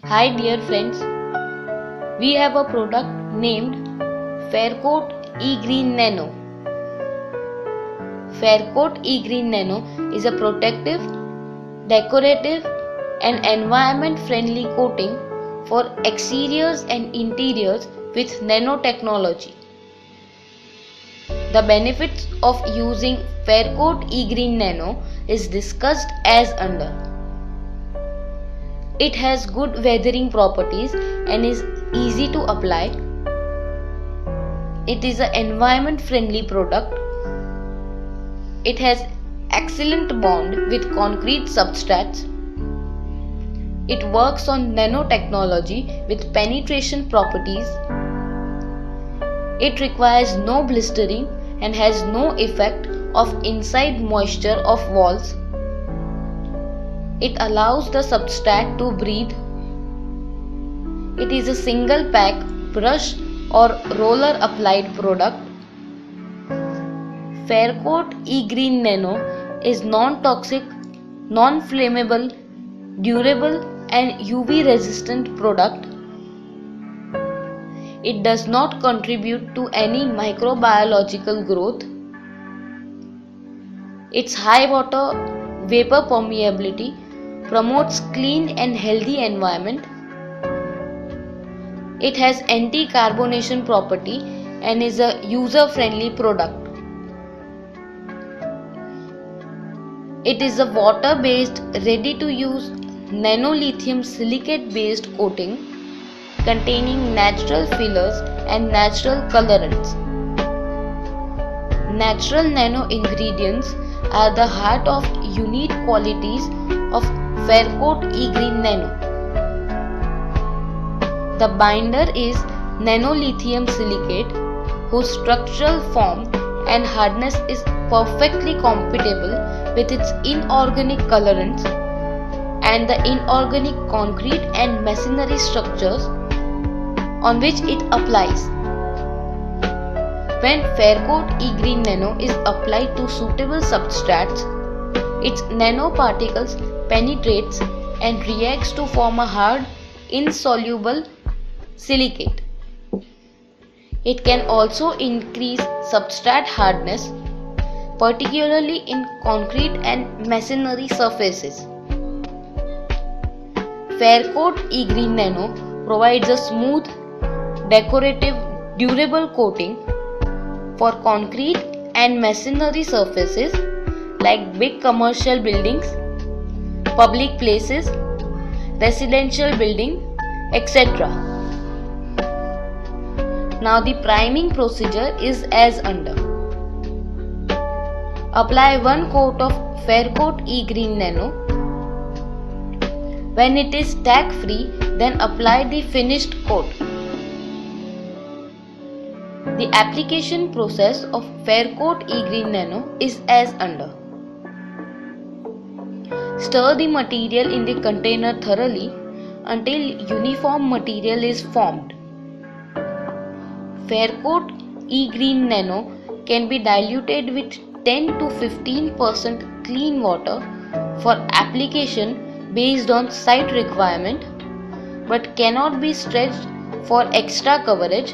Hi dear friends, we have a product named Faircoat E-Green Nano. Faircoat E-Green Nano is a protective, decorative and environment-friendly coating for exteriors and interiors with nanotechnology. The benefits of using Faircoat E-Green Nano is discussed as under. It has good weathering properties and is easy to apply. It is an environment-friendly product. It has excellent bond with concrete substrates. It works on nanotechnology with penetration properties. It requires no blistering and has no effect of inside moisture of walls. It allows the substrate to breathe. It is a single pack brush or roller applied product. Faircoat E-Green Nano is non-toxic, non-flammable, durable and UV resistant product. It does not contribute to any microbiological growth. Its high water vapor permeability promotes clean and healthy environment. It has anti-carbonation property and is a user-friendly product. It is a water-based, ready-to-use nanolithium silicate-based coating containing natural fillers and natural colorants. Natural nano ingredients are the heart of unique qualities of Faircoat E-Green Nano. The binder is nanolithium silicate whose structural form and hardness is perfectly compatible with its inorganic colorants and the inorganic concrete and masonry structures on which it applies. When Faircoat E-Green Nano is applied to suitable substrates, its nanoparticles penetrates and reacts to form a hard, insoluble silicate. It can also increase substrate hardness, particularly in concrete and masonry surfaces. Faircoat E-Green Nano provides a smooth, decorative, durable coating for concrete and masonry surfaces like big commercial buildings, public places, residential building, etc. Now the priming procedure is as under. Apply one coat of Faircoat E-Green Nano. When it is tack free, then apply the finished coat. The application process of Faircoat E-Green Nano is as under. Stir the material in the container thoroughly until uniform material is formed. Faircoat E-Green Nano can be diluted with 10 to 15% clean water for application based on site requirement, but cannot be stretched for extra coverage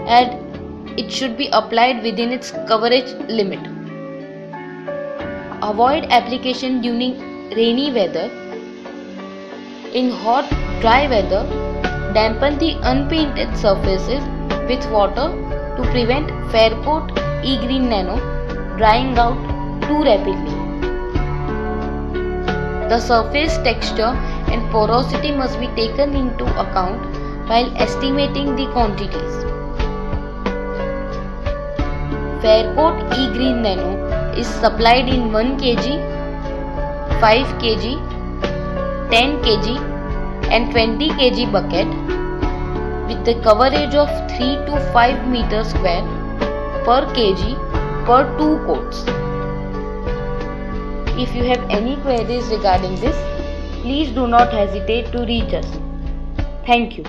and it should be applied within its coverage limit. Avoid application during rainy weather. In hot, dry weather, dampen the unpainted surfaces with water to prevent Faircoat E-Green Nano drying out too rapidly. The surface texture and porosity must be taken into account while estimating the quantities. Faircoat E-Green Nano is supplied in 1 kg, 5 kg, 10 kg and 20 kg bucket with the coverage of 3 to 5 meter square per kg per 2 coats. If you have any queries regarding this, please do not hesitate to reach us. Thank you.